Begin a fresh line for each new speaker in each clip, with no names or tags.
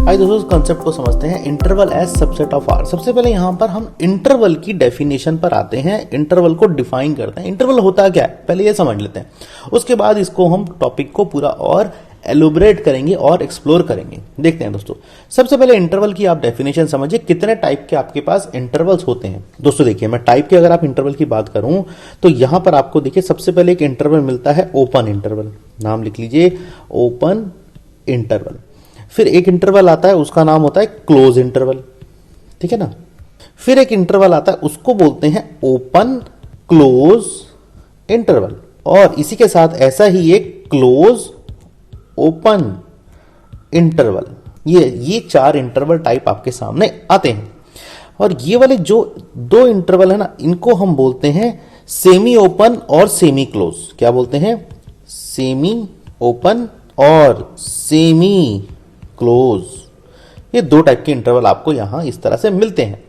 आइए दोस्तों कंसेप्ट को समझते हैं। Interval as subset of R. सबसे पहले यहां पर हम इंटरवल की डेफिनेशन पर आते हैं, इंटरवल को डिफाइन करते हैं। इंटरवल होता क्या है पहले ये समझ लेते हैं, उसके बाद इसको हम टॉपिक को पूरा और एलोबरेट करेंगे और एक्सप्लोर करेंगे। देखते हैं दोस्तों, सबसे पहले इंटरवल की आप डेफिनेशन समझिए। कितने टाइप के आपके पास इंटरवल्स होते हैं दोस्तों? देखिए, मैं टाइप के अगर आप इंटरवल की बात करूं तो यहां पर आपको देखिए सबसे पहले एक इंटरवल मिलता है ओपन इंटरवल। नाम लिख लीजिए, ओपन इंटरवल। फिर एक इंटरवल आता है, उसका नाम होता है क्लोज इंटरवल, ठीक है ना। फिर एक इंटरवल आता है, उसको बोलते हैं ओपन क्लोज इंटरवल। और इसी के साथ ऐसा ही एक क्लोज ओपन इंटरवल। ये चार इंटरवल टाइप आपके सामने आते हैं। और ये वाले जो दो इंटरवल है ना, इनको हम बोलते हैं सेमी ओपन और सेमी क्लोज। क्या बोलते हैं? सेमी ओपन और सेमी क्लोज। ये दो टाइप के इंटरवल आपको यहां इस तरह से मिलते हैं।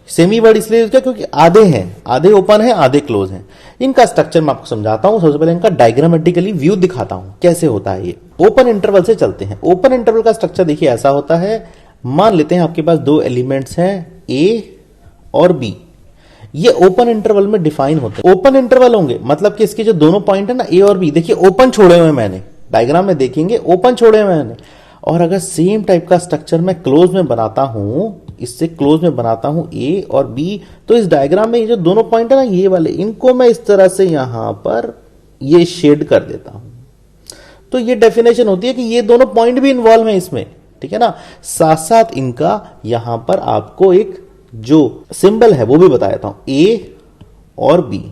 सेमी वर्ड इसलिए क्या, क्योंकि आधे हैं, आधे ओपन है आधे क्लोज हैं। इनका स्ट्रक्चर मैं आपको समझाता हूं। सबसे पहले इनका डायग्रामेटिकली व्यू दिखाता हूं कैसे होता है ये। ओपन इंटरवल से चलते हैं। ओपन इंटरवल का स्ट्रक्चर देखिए ऐसा होता है। मान लेते हैं आपके पास दो एलिमेंट्स हैं ए और बी। ये ओपन इंटरवल में डिफाइन होते हैं। ओपन इंटरवल होंगे मतलब कि इसके जो दोनों पॉइंट है ना ए और बी, देखिए ओपन छोड़े हुए मैंने, डायग्राम में देखेंगे ओपन छोड़े हुए मैंने। और अगर सेम टाइप का स्ट्रक्चर मैं क्लोज में बनाता हूं, इससे क्लोज में बनाता हूं ए और बी, तो इस डायग्राम में ये जो दोनों पॉइंट है ना ये वाले, इनको मैं इस तरह से यहां पर ये शेड कर देता हूं। तो ये डेफिनेशन होती है कि ये दोनों पॉइंट भी इन्वॉल्व है इसमें, ठीक है ना। साथ साथ इनका यहां पर आपको एक जो सिंबल है वो भी बता देता हूं, ए और बी।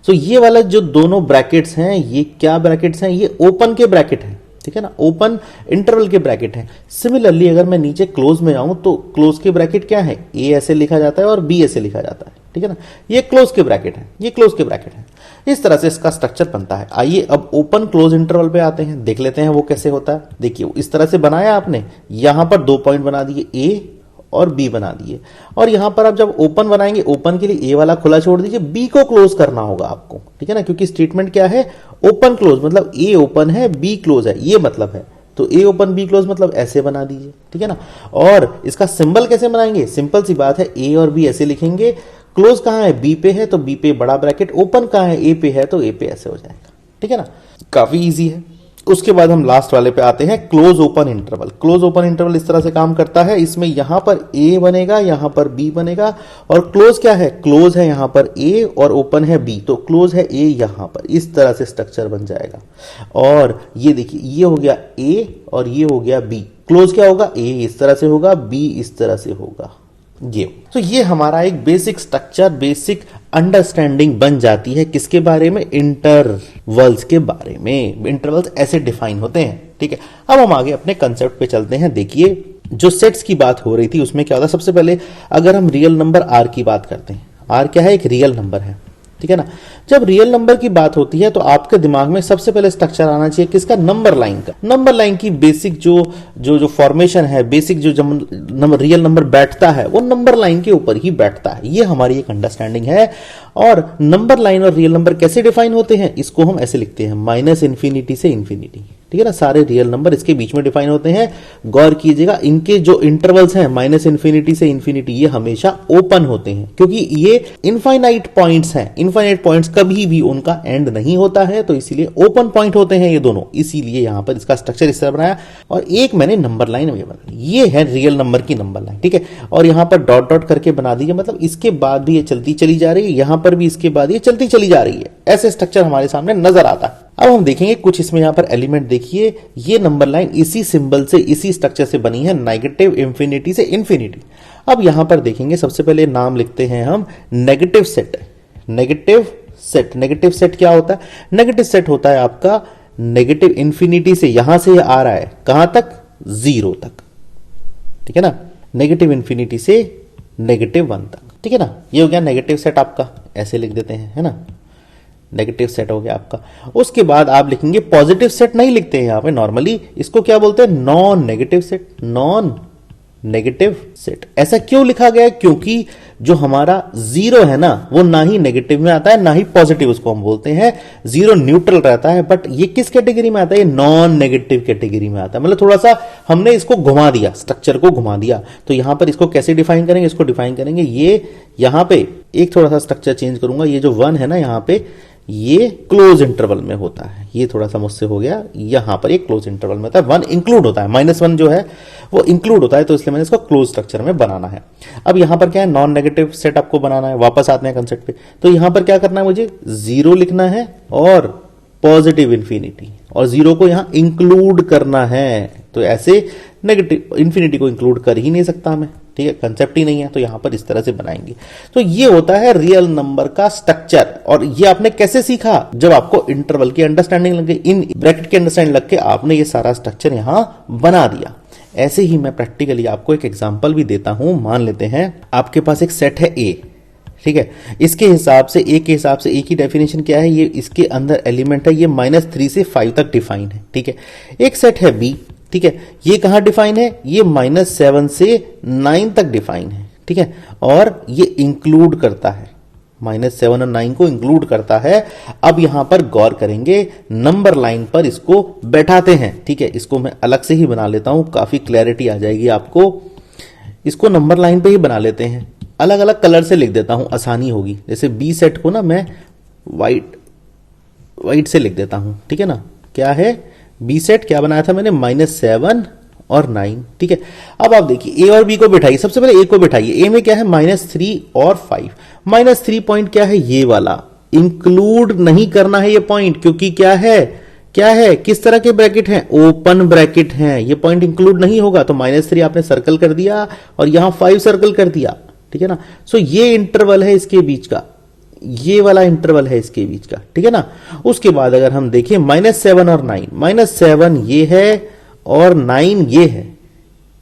तो ये वाला जो दोनों ब्रैकेट्स हैं, ये क्या ब्रैकेट्स हैं? ये ओपन के ब्रैकेट हैं, ठीक है ना, ओपन इंटरवल के ब्रैकेट है। सिमिलरली अगर मैं नीचे क्लोज में आऊं तो क्लोज के ब्रैकेट क्या है? ए ऐसे लिखा जाता है और बी ऐसे लिखा जाता है, ठीक है ना। ये क्लोज के ब्रैकेट है, ये क्लोज के ब्रैकेट है। इस तरह से इसका स्ट्रक्चर बनता है। आइए अब ओपन क्लोज इंटरवल पे आते हैं, देख लेते हैं वो कैसे होता है। देखिए इस तरह से बनाया आपने, यहां पर दो पॉइंट बना दिए, ए और बी बना दिए। और यहां पर आप जब ओपन बनाएंगे, ओपन के लिए ए वाला खुला छोड़ दीजिए, बी को क्लोज करना होगा आपको, ठीक है ना, क्योंकि स्टेटमेंट क्या है? ओपन क्लोज, मतलब ए ओपन है बी क्लोज है, ये मतलब है। तो ए ओपन बी क्लोज मतलब ऐसे बना दीजिए, ठीक है ना। और इसका सिंबल कैसे बनाएंगे? सिंपल सी बात है, ए और बी ऐसे लिखेंगे। क्लोज कहां है? बी पे है तो बी पे बड़ा ब्रैकेट, ओपन कहां है? ए पे है तो ए पे ऐसे हो जाएगा, ठीक है ना। काफी इजी है। उसके बाद हम लास्ट वाले पे आते हैं, close open interval. Close open interval इस तरह से काम करता है, इसमें यहां पर ए बनेगा, यहां पर बी बनेगा। और क्लोज क्या है? क्लोज है यहां पर ए और ओपन है बी, तो क्लोज है ए यहां पर। इस तरह से स्ट्रक्चर बन जाएगा। और ये देखिए, ये हो गया ए और ये हो गया बी। क्लोज क्या होगा? ए इस तरह से होगा, बी इस तरह से होगा। तो ये हमारा एक बेसिक स्ट्रक्चर, बेसिक अंडरस्टैंडिंग बन जाती है। किसके बारे में? इंटरवल्स के बारे में। इंटरवल्स ऐसे डिफाइन होते हैं, ठीक है। अब हम आगे अपने कंसेप्ट पे चलते हैं। देखिए जो सेट्स की बात हो रही थी उसमें क्या होता है? सबसे पहले अगर हम रियल नंबर आर की बात करते हैं, आर क्या है? एक रियल नंबर है, ठीक है ना। जब रियल नंबर की बात होती है तो आपके दिमाग में सबसे पहले स्ट्रक्चर आना चाहिए किसका? नंबर लाइन का। नंबर लाइन की बेसिक जो फॉर्मेशन है, बेसिक जो नंबर रियल नंबर बैठता है वो नंबर लाइन के ऊपर ही बैठता है। ये हमारी एक अंडरस्टैंडिंग है। और नंबर लाइन और रियल नंबर कैसे डिफाइन होते हैं? इसको हम ऐसे लिखते हैं, माइनस इंफिनिटी से इंफिनिटी, ठीक है ना। सारे रियल नंबर इसके बीच में डिफाइन होते हैं। गौर कीजिएगा, इनके जो इंटरवल्स हैं माइनस इंफिनिटी से इंफिनिटी, ये हमेशा ओपन होते हैं, क्योंकि ये इनफाइनाइट पॉइंट्स हैं। इनफाइनाइट पॉइंट्स कभी भी उनका एंड नहीं होता है, तो इसीलिए ओपन पॉइंट होते हैं ये दोनों। इसीलिए यहां पर इसका स्ट्रक्चर इस तरह बनाया। और एक मैंने नंबर लाइन ये बनाई, ये है रियल नंबर की नंबर लाइन, ठीक है। और यहां पर डॉट डॉट करके बना दीजिए, मतलब इसके बाद भी ये चलती चली जा रही है, यहां पर भी इसके बाद ये चलती चली जा रही है। ऐसे स्ट्रक्चर हमारे सामने नजर आता है। अब हम देखेंगे कुछ इसमें यहां पर एलिमेंट। देखिए ये नंबर लाइन इसी सिंबल से, इसी स्ट्रक्चर से बनी है, नेगेटिव इंफिनिटी से इंफिनिटी। अब यहां पर देखेंगे, सबसे पहले नाम लिखते हैं हम negative set. Negative set, negative set क्या होता है? नेगेटिव सेट होता है आपका नेगेटिव इंफिनिटी से, यहां से आ रहा है कहां तक? जीरो तक, ठीक है ना। नेगेटिव इंफिनिटी से नेगेटिव 1 तक, ठीक है ना। ये हो गया नेगेटिव सेट आपका, ऐसे लिख देते हैं, है ना। नेगेटिव सेट हो गया आपका। उसके बाद आप लिखेंगे पॉजिटिव सेट, नहीं लिखते हैं यहां पे नॉर्मली, इसको क्या बोलते हैं? Non negative set. Non negative set. ऐसा क्यों लिखा गया है? क्योंकि जो हमारा जीरो है ना वो ना ही नेगेटिव में आता है ना ही पॉजिटिव, उसको हम बोलते हैं जीरो न्यूट्रल रहता है। बट ये किस कैटेगरी में आता है? ये नॉन नेगेटिव कैटेगरी में आता है। मतलब थोड़ा सा हमने इसको घुमा दिया, स्ट्रक्चर को घुमा दिया। तो यहां पर इसको कैसे डिफाइन करेंगे? इसको डिफाइन करेंगे, ये यहां पे एक थोड़ा सा स्ट्रक्चर चेंज करूंगा। ये जो 1 है ना यहां पे, ये क्लोज इंटरवल में होता है। ये थोड़ा सा मुझसे हो गया, यहां पर एक क्लोज इंटरवल में होता है। 1 इंक्लूड होता है, -1 जो है वो इंक्लूड होता है, तो इसलिए मैंने इसको क्लोज स्ट्रक्चर में बनाना है। अब यहां पर क्या है? नॉन नेगेटिव सेट आपको बनाना है। वापस आते हैं कंसेप्ट पे। तो यहां पर क्या करना है? मुझे 0 लिखना है और पॉजिटिव इंफिनिटी, और 0 को यहां इंक्लूड करना है। तो ऐसे नेगेटिव इंफिनिटी को इंक्लूड कर ही नहीं सकता मैं, ठीक है, कंसेप्ट ही नहीं है। तो यहां पर इस तरह से बनाएंगे। तो ये होता है रियल नंबर का स्ट्रक्चर। और ये आपने कैसे सीखा? जब आपको इंटरवल की अंडरस्टैंडिंग लग गई, इन ब्रैकेट की अंडरस्टैंडिंग लग के आपने ये सारा स्ट्रक्चर यहां बना दिया। ऐसे ही मैं प्रैक्टिकली आपको एक एग्जांपल भी देता हूं। मान लेते हैं आपके पास एक सेट है ए, ठीक है, इसके हिसाब से ए के हिसाब से ए की डेफिनेशन क्या है? ये इसके अंदर एलिमेंट है, ये -3 से 5 तक डिफाइन है, ठीक है। एक सेट है बी, ठीक है, ये कहां डिफाइन है? ये -7 से 9 तक डिफाइन है, ठीक है, और ये इंक्लूड करता है, -7 और 9 को इंक्लूड करता है। अब यहां पर गौर करेंगे, नंबर लाइन पर इसको बैठाते हैं, ठीक है। इसको मैं अलग से ही बना लेता हूं, काफी क्लैरिटी आ जाएगी आपको। इसको नंबर लाइन पे ही बना लेते हैं, अलग अलग कलर से लिख देता हूं, आसानी होगी। जैसे बी सेट को ना मैं वाइट से लिख देता हूं, ठीक है ना। क्या है? बी सेट क्या बनाया था मैंने? -7 और 9, ठीक है। अब आप देखिए ए और बी को बिठाइए। सबसे पहले ए को बिठाइए। ए में क्या है? -3 और 5। -3 पॉइंट क्या है? ये वाला इंक्लूड नहीं करना है ये पॉइंट, क्योंकि क्या है किस तरह के ब्रैकेट हैं? ओपन ब्रैकेट हैं। ये पॉइंट इंक्लूड नहीं होगा। तो -3 आपने सर्कल कर दिया और यहां 5 सर्कल कर दिया, ठीक है ना। सो ये इंटरवल है इसके बीच का, ये वाला इंटरवल है इसके बीच का, ठीक है ना। उसके बाद अगर हम देखें -7 और 9, -7 ये है और 9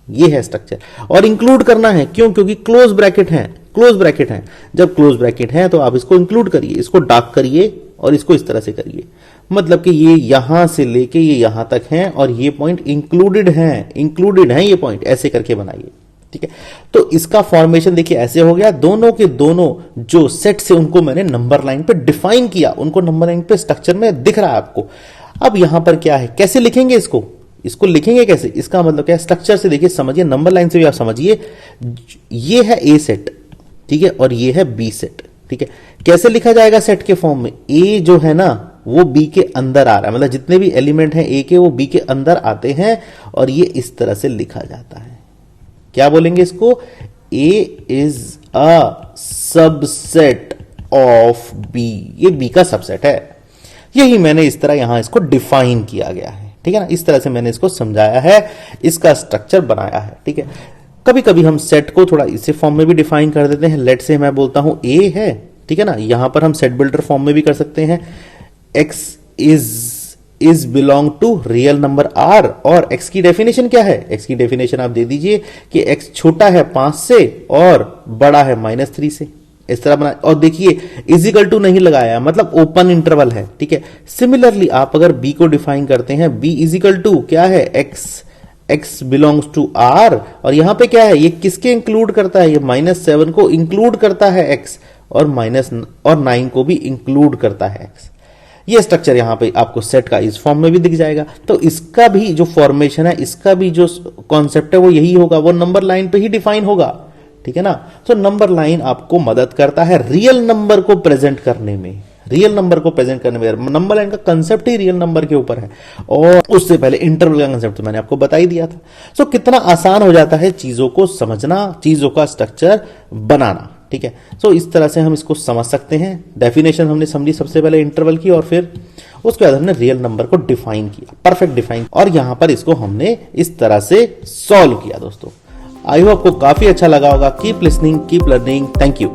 ये है स्ट्रक्चर। और इंक्लूड करना है, क्यों? क्योंकि क्लोज ब्रैकेट है। जब क्लोज ब्रैकेट है तो आप इसको इंक्लूड करिए, इसको डार्क करिए और इसको इस तरह से करिए। मतलब कि ये यहां से लेके ये यहां तक हैं और ये पॉइंट इंक्लूडेड है ये पॉइंट, ऐसे करके बनाइए, ठीक है। तो इसका फॉर्मेशन देखिए ऐसे हो गया। दोनों के दोनों जो सेट से उनको मैंने नंबर लाइन पे डिफाइन किया, उनको नंबर लाइन पे स्ट्रक्चर में दिख रहा है आपको। अब यहां पर क्या है? कैसे लिखेंगे इसको लिखेंगे कैसे? इसका मतलब क्या है? स्ट्रक्चर से देखिए, समझिए, नंबर लाइन से भी आप समझिए। ये है ए सेट, ठीक है, और ये है बी सेट, ठीक है। कैसे लिखा जाएगा सेट के फॉर्म में? ए जो है ना वो बी के अंदर आ रहा है, मतलब जितने भी एलिमेंट हैं ए के वो बी के अंदर आते हैं, और ये इस तरह से लिखा जाता है। क्या बोलेंगे इसको? A is a subset of B. ये बी का सबसेट है। यही मैंने इस तरह यहां इसको डिफाइन किया गया है, ठीक है ना। इस तरह से मैंने इसको समझाया है, इसका स्ट्रक्चर बनाया है, ठीक है। कभी कभी हम सेट को थोड़ा इसी फॉर्म में भी डिफाइन कर देते हैं। लेट से मैं बोलता हूं ए है, ठीक है ना। यहां पर हम सेट बिल्डर फॉर्म में भी कर सकते हैं। X is belong to real number R, और एक्स की डेफिनेशन क्या है? एक्स की डेफिनेशन आप दे दीजिए कि एक्स छोटा है 5 से और बड़ा है -3 से। इस तरह बना, और देखिए इजिकल टू नहीं लगाया, मतलब ओपन इंटरवल है, ठीक है। सिमिलरली आप अगर बी को डिफाइन करते हैं, बी इजिकल टू क्या है? एक्स बिलोंग्स टू आर, और यहां पे क्या है? ये किसके इंक्लूड करता है? ये -7 को इंक्लूड करता है एक्स, और 9 को भी इंक्लूड करता है एक्स। ये स्ट्रक्चर यहां पे आपको सेट का इस फॉर्म में भी दिख जाएगा। तो इसका भी जो फॉर्मेशन है, इसका भी जो कॉन्सेप्ट है वो यही होगा, वो नंबर लाइन पे ही डिफाइन होगा, ठीक है ना। तो नंबर लाइन आपको मदद करता है रियल नंबर को प्रेजेंट करने में। नंबर लाइन का कंसेप्ट ही रियल नंबर के ऊपर है, और उससे पहले इंटरवल का कंसेप्ट तो मैंने आपको बता ही दिया था। सो कितना आसान हो जाता है चीजों को समझना, चीजों का स्ट्रक्चर बनाना, ठीक है। सो इस तरह से हम इसको समझ सकते हैं। डेफिनेशन हमने समझी सबसे पहले इंटरवल की, और फिर उसके बाद हमने रियल नंबर को डिफाइन किया, परफेक्ट डिफाइन, और यहां पर इसको हमने इस तरह से सॉल्व किया। दोस्तों आई होप आपको काफी अच्छा लगा होगा। Keep listening, keep learning. Thank you.